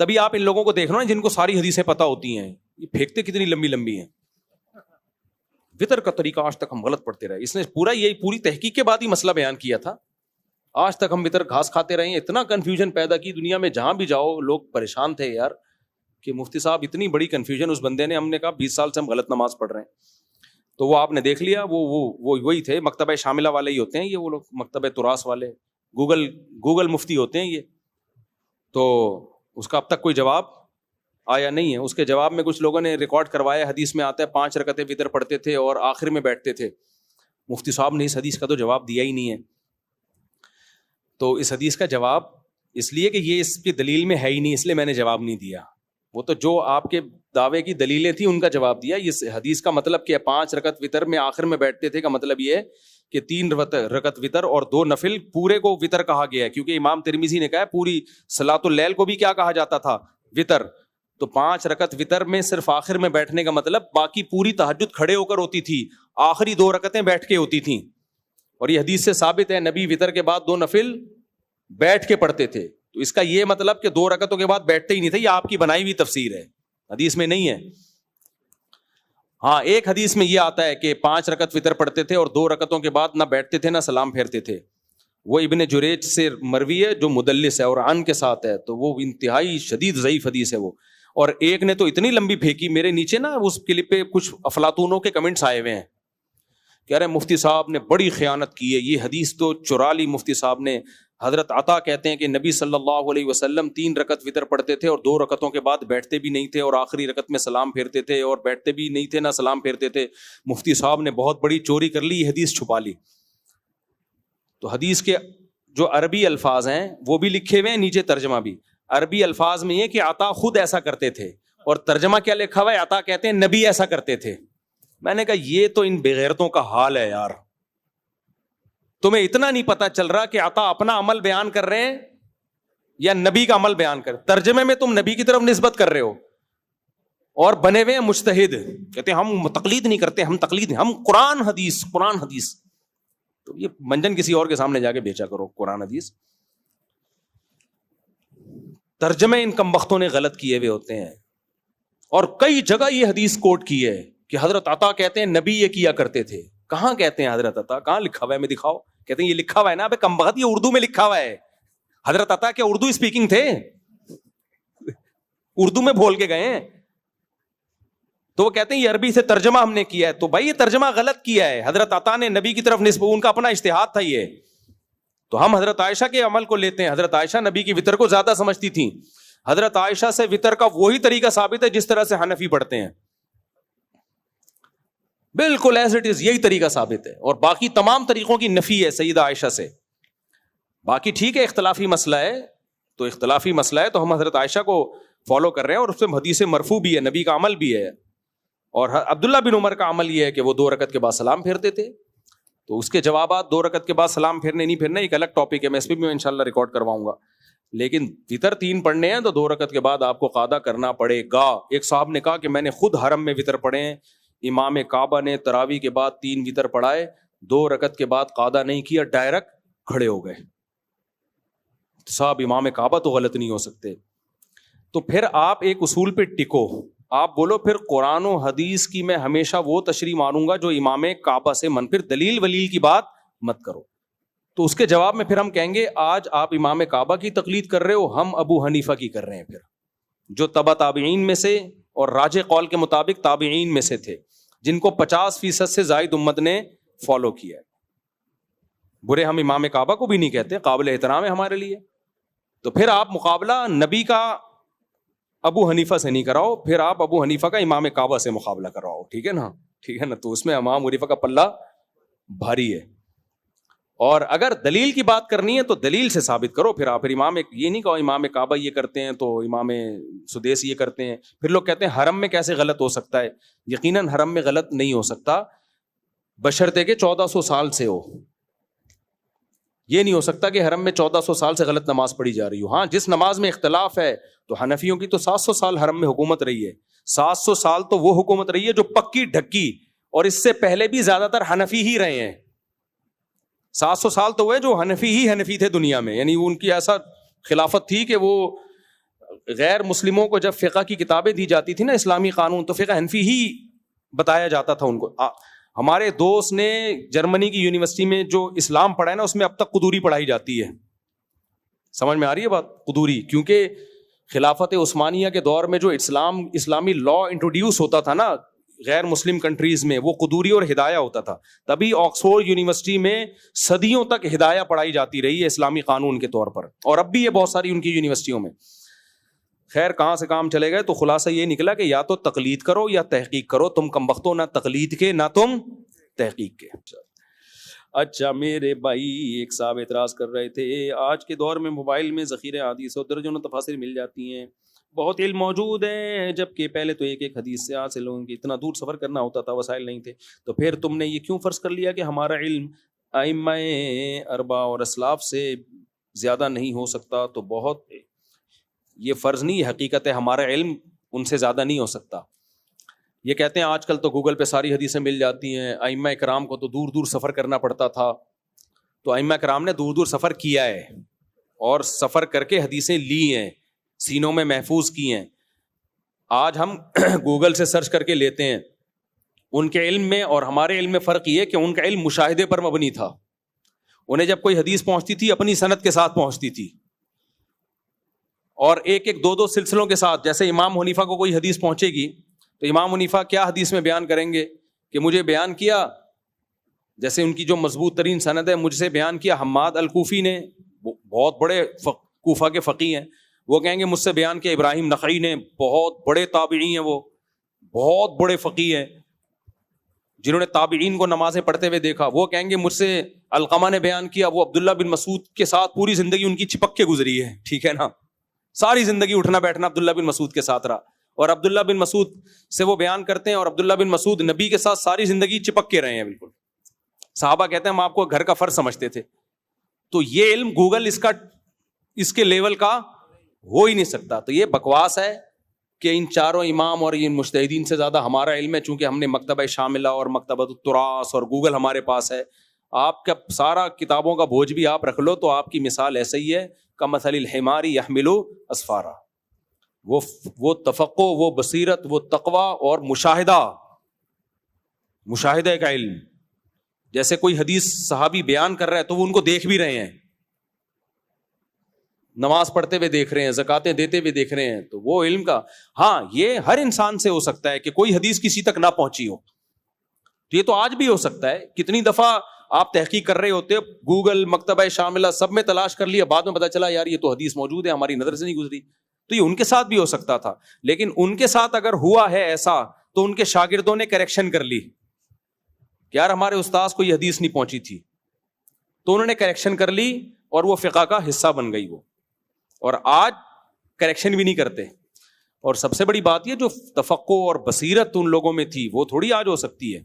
تبھی آپ ان لوگوں کو دیکھ رہے ہیں جن کو ساری حدیثیں پتہ ہوتی ہیں، یہ پھینکتے کتنی لمبی لمبی ہیں. وطر کا طریقہ آج تک ہم غلط پڑھتے رہے. اس نے پوری تحقیق کے بعد ہی مسئلہ بیان کیا تھا. آج تک ہم وطر گھاس کھاتے رہے ہیں. اتنا کنفیوژن پیدا کی دنیا میں، جہاں بھی جاؤ لوگ پریشان تھے یار کہ مفتی صاحب اتنی بڑی کنفیوژن اس بندے نے. ہم نے کہا 20 سال سے ہم غلط نماز پڑھ رہے ہیں. تو وہ آپ نے دیکھ لیا، وہ وہی تھے، مکتبہ شاملہ والے ہی ہوتے ہیں یہ، وہ لوگ مکتبہ تراث والے، گوگل مفتی ہوتے ہیں یہ. تو اس کا اب تک کوئی جواب آیا نہیں ہے. اس کے جواب میں کچھ لوگوں نے ریکارڈ کروایا، حدیث میں آتا ہے 5 رکعتیں وتر پڑھتے تھے اور آخر میں بیٹھتے تھے. مفتی صاحب نے اس حدیث کا تو جواب دیا ہی نہیں ہے. تو اس حدیث کا جواب اس لیے کہ یہ اس کی دلیل میں ہے ہی نہیں، اس لیے میں نے جواب نہیں دیا. وہ تو جو آپ کے دعوے کی دلیلیں تھیں ان کا جواب دیا. اس حدیث کا مطلب کہ 5 رکعت وتر میں آخر میں بیٹھتے تھے کا مطلب یہ ہے کہ 3 رکعت وتر اور 2 نفل، پورے کو وتر کہا گیا ہے. کیونکہ امام ترمذی نے کہا ہے پوری صلاۃ اللیل کو بھی کیا کہا جاتا تھا؟ وتر. تو 5 رکعت وتر میں صرف آخر میں بیٹھنے کا مطلب باقی پوری تہجد کھڑے ہو کر ہوتی تھی، آخری 2 رکعتیں بیٹھ کے ہوتی تھیں. اور یہ حدیث سے ثابت ہے نبی وتر کے بعد 2 نفل بیٹھ کے پڑھتے تھے. تو اس کا یہ مطلب کہ 2 رکعتوں کے بعد بیٹھتے ہی نہیں تھے، یہ آپ کی بنائی ہوئی تفسیر ہے، حدیث میں نہیں ہے. ہاں ایک حدیث میں یہ آتا ہے کہ 5 رکعت وتر پڑھتے تھے اور 2 رکعتوں کے بعد نہ بیٹھتے تھے نہ سلام پھیرتے تھے. وہ ابن جریج سے مروی ہے جو مدلس ہے اور عن کے ساتھ ہے، تو وہ انتہائی شدید ضعیف حدیث ہے وہ. اور ایک نے تو اتنی لمبی پھینکی، میرے نیچے نا اس کلپ پہ کچھ افلاطونوں کے کمنٹس آئے ہوئے ہیں، کہہ رہے مفتی صاحب نے بڑی خیانت کی ہے، یہ حدیث تو چرا لی مفتی صاحب نے. حضرت عطا کہتے ہیں کہ نبی صلی اللہ علیہ وسلم 3 رکعت وتر پڑھتے تھے اور 2 رکعتوں کے بعد بیٹھتے بھی نہیں تھے اور آخری رکعت میں سلام پھیرتے تھے اور بیٹھتے بھی نہیں تھے نہ سلام پھیرتے تھے. مفتی صاحب نے بہت بڑی چوری کر لی، یہ حدیث چھپا لی. تو حدیث کے جو عربی الفاظ ہیں وہ بھی لکھے ہوئے ہیں، نیچے ترجمہ بھی. عربی الفاظ میں یہ کہ عطا خود ایسا کرتے تھے، اور ترجمہ کیا لکھا ہوا ہے؟ عطا کہتے ہیں نبی ایسا کرتے تھے. میں نے کہا یہ تو ان بغیرتوں کا حال ہے یار. تمہیں اتنا نہیں پتا چل رہا کہ عطا اپنا عمل بیان کر رہے ہیں یا نبی کا عمل بیان کر. ترجمے میں تم نبی کی طرف نسبت کر رہے ہو اور بنے ہوئے ہیں مجتہد، کہتے ہیں ہم تقلید نہیں کرتے، ہم تقلید ہم قرآن حدیث. تو یہ منجن کسی اور کے سامنے جا کے بیچا کرو قرآن حدیث. ترجمے ان کمبختوں نے غلط کیے ہوئے ہوتے ہیں، اور کئی جگہ یہ حدیث کوٹ کی ہے کہ حضرت عطا کہتے ہیں نبی یہ کیا کرتے تھے. کہاں کہتے ہیں حضرت عطا؟ کہاں لکھا ہوا ہے؟ میں دکھاؤ. کہتے ہیں یہ لکھا ہوا ہے نا کمبخت، یہ اردو میں لکھا ہوا ہے. حضرت عطا کیا اردو اسپیکنگ تھے؟ اردو میں بول کے گئے ہیں. تو وہ کہتے ہیں یہ عربی سے ترجمہ ہم نے کیا ہے. تو بھائی یہ ترجمہ غلط کیا ہے. حضرت عطا نے نبی کی طرف نسبت، ان کا اپنا اجتہاد تھا یہ. تو ہم حضرت عائشہ کے عمل کو لیتے ہیں. حضرت عائشہ نبی کی وتر کو زیادہ سمجھتی تھیں. حضرت عائشہ سے وتر کا وہی طریقہ ثابت ہے جس طرح سے حنفی پڑھتے ہیں، بالکل ایز اٹ از یہی طریقہ ثابت ہے. اور باقی تمام طریقوں کی نفی ہے سیدہ عائشہ سے. باقی ٹھیک ہے اختلافی مسئلہ ہے، تو اختلافی مسئلہ ہے تو ہم حضرت عائشہ کو فالو کر رہے ہیں، اور اس سے حدیث مرفوع بھی ہے، نبی کا عمل بھی ہے. اور عبداللہ بن عمر کا عمل یہ ہے کہ وہ 2 رکعت کے بعد سلام پھیرتے تھے. تو اس کے جوابات 2 رکعت کے بعد سلام پھیرنے نہیں پھیرنا ایک الگ ٹاپک ہے، میں اس پہ بھی انشاءاللہ ریکارڈ کرواؤں گا. لیکن وتر 3 پڑھنے ہیں تو 2 رکعت کے بعد آپ کو قاعدہ کرنا پڑے گا. ایک صاحب نے کہا کہ میں نے خود حرم میں وتر پڑھے ہیں، امام کعبہ نے تراویح کے بعد 3 وتر پڑھائے، 2 رکعت کے بعد قاعدہ نہیں کیا، ڈائریکٹ کھڑے ہو گئے. صاحب امام کعبہ تو غلط نہیں ہو سکتے. تو پھر آپ ایک اصول پہ ٹکو، آپ بولو پھر قرآن و حدیث کی میں ہمیشہ وہ تشریح مانوں گا جو امام کعبہ سے پھر دلیل ولیل کی بات مت کرو. تو اس کے جواب میں پھر ہم کہیں گے آج آپ امام کعبہ کی تقلید کر رہے ہو، ہم ابو حنیفہ کی کر رہے ہیں، پھر جو تبع تابعین میں سے اور راجح قول کے مطابق تابعین میں سے تھے، جن کو 50% سے زائد امت نے فالو کیا ہے. برے ہم امام کعبہ کو بھی نہیں کہتے، قابل احترام ہے ہمارے لیے. تو پھر آپ مقابلہ نبی کا ابو حنیفہ سے نہیں کراؤ، پھر آپ ابو حنیفہ کا امام کعبہ سے مقابلہ کراؤ. ٹھیک ہے نا؟ ٹھیک ہے نا؟ تو اس میں امام حنیفہ کا پلہ بھاری ہے. اور اگر دلیل کی بات کرنی ہے تو دلیل سے ثابت کرو. پھر آپ امام یہ نہیں کہو امام کعبہ یہ کرتے ہیں تو امام سدیس یہ کرتے ہیں. پھر لوگ کہتے ہیں حرم میں کیسے غلط ہو سکتا ہے؟ یقیناً حرم میں غلط نہیں ہو سکتا بشرطے کہ 1400 سال سے ہو. یہ نہیں ہو سکتا کہ حرم میں 1400 سال سے غلط نماز پڑھی جا رہی ہو. ہاں جس نماز میں اختلاف ہے تو حنفیوں کی تو 700 سال حرم میں حکومت رہی ہے. 700 سال تو وہ حکومت رہی ہے جو پکی ڈھکی، اور اس سے پہلے بھی زیادہ تر حنفی ہی رہے ہیں. 700 سال تو وہ جو حنفی تھے دنیا میں، یعنی ان کی ایسا خلافت تھی کہ وہ غیر مسلموں کو جب فقہ کی کتابیں دی جاتی تھی نا اسلامی قانون, تو فقہ حنفی ہی بتایا جاتا تھا ان کو. ہمارے دوست نے جرمنی کی یونیورسٹی میں جو اسلام پڑھا ہے نا, اس میں اب تک قدوری پڑھائی جاتی ہے. سمجھ میں آ رہی ہے بات؟ قدوری, کیونکہ خلافت عثمانیہ کے دور میں جو اسلامی لا انٹروڈیوس ہوتا تھا نا غیر مسلم کنٹریز میں, وہ قدوری اور ہدایہ ہوتا تھا. تبھی آکسفورڈ یونیورسٹی میں صدیوں تک ہدایہ پڑھائی جاتی رہی ہے اسلامی قانون کے طور پر, اور اب بھی یہ بہت ساری ان کی یونیورسٹیوں میں. خیر کہاں سے کام چلے گئے, تو خلاصہ یہ نکلا کہ یا تو تقلید کرو یا تحقیق کرو. تم کمبختو نہ تقلید کے نہ تم تحقیق کے. اچھا میرے بھائی, ایک صاحب اعتراض کر رہے تھے, آج کے دور میں موبائل میں ذخیرہ حدیث اور درجنوں تفاسیر مل جاتی ہیں, بہت علم موجود ہے, جبکہ پہلے تو ایک ایک حدیث سے حاصل ہوں گے, اتنا دور سفر کرنا ہوتا تھا, وسائل نہیں تھے. تو پھر تم نے یہ کیوں فرض کر لیا کہ ہمارا علم ائمہ اربعہ اور اسلاف سے زیادہ نہیں ہو سکتا؟ تو بہت یہ فرض نہیں, حقیقت ہے ہمارا علم ان سے زیادہ نہیں ہو سکتا. یہ کہتے ہیں آج کل تو گوگل پہ ساری حدیثیں مل جاتی ہیں, ائمہ کرام کو تو دور دور سفر کرنا پڑتا تھا. تو ائمہ کرام نے دور دور سفر کیا ہے اور سفر کر کے حدیثیں لی ہیں, سینوں میں محفوظ کی ہیں. آج ہم گوگل سے سرچ کر کے لیتے ہیں. ان کے علم میں اور ہمارے علم میں فرق یہ کہ ان کا علم مشاہدے پر مبنی تھا. انہیں جب کوئی حدیث پہنچتی تھی اپنی سند کے ساتھ پہنچتی تھی, اور ایک ایک دو دو سلسلوں کے ساتھ. جیسے امام حنیفہ کو کوئی حدیث پہنچے گی تو امام حنیفہ کیا حدیث میں بیان کریں گے کہ مجھے بیان کیا, جیسے ان کی جو مضبوط ترین سند ہے, مجھ سے بیان کیا حماد الکوفی نے, بہت بڑے کوفہ کے فقیہ ہیں. وہ کہیں گے مجھ سے بیان کیا ابراہیم نخعی نے, بہت بڑے تابعی ہیں, وہ بہت بڑے فقیہ ہیں جنہوں نے تابعین کو نمازیں پڑھتے ہوئے دیکھا. وہ کہیں گے مجھ سے علقمہ نے بیان کیا, وہ عبداللہ بن مسعود کے ساتھ پوری زندگی ان کی چپک کے گزری ہے, ٹھیک ہے نا, ساری زندگی اٹھنا بیٹھنا عبداللہ بن مسعود کے ساتھ رہا, اور عبداللہ بن مسعود سے وہ بیان کرتے ہیں, اور عبداللہ بن مسعود نبی کے ساتھ ساری زندگی چپک کے رہے ہیں بالکل. صحابہ کہتے ہیں ہم آپ کو گھر کا فرض سمجھتے تھے. تو یہ علم گوگل اس کے لیول کا ہو ہی نہیں سکتا. تو یہ بکواس ہے کہ ان چاروں امام اور ان مجتہدین سے زیادہ ہمارا علم ہے, چونکہ ہم نے مکتبہ شاملہ اور مکتبۃ التراث اور گوگل ہمارے پاس ہے. آپ کا سارا کتابوں کا بوجھ بھی آپ رکھ لو تو آپ کی مثال ایسے ہی ہے کمثل الحمار یحمل اسفارا. وہ تفقع, وہ بصیرت, وہ تقوی اور مشاہدہ کا علم. جیسے کوئی حدیث صحابی بیان کر رہا ہے تو وہ ان کو دیکھ بھی رہے ہیں, نماز پڑھتے ہوئے دیکھ رہے ہیں, زکاتیں دیتے ہوئے دیکھ رہے ہیں. تو وہ علم کا, ہاں یہ ہر انسان سے ہو سکتا ہے کہ کوئی حدیث کسی تک نہ پہنچی ہو. یہ تو آج بھی ہو سکتا ہے. کتنی دفعہ آپ تحقیق کر رہے ہوتے, گوگل, مکتبہ شاملہ سب میں تلاش کر لیا, بعد میں پتا چلا یار یہ تو حدیث موجود ہے, ہماری نظر سے نہیں گزری. تو یہ ان کے ساتھ بھی ہو سکتا تھا. لیکن ان کے ساتھ اگر ہوا ہے ایسا تو ان کے شاگردوں نے کریکشن کر لی کہ یار ہمارے استاذ کو یہ حدیث نہیں پہنچی تھی, تو انہوں نے کریکشن کر لی اور وہ فقہ کا حصہ بن گئی وہ. اور آج کریکشن بھی نہیں کرتے. اور سب سے بڑی بات یہ جو تفقع اور بصیرت ان لوگوں میں تھی وہ تھوڑی آج ہو سکتی ہے.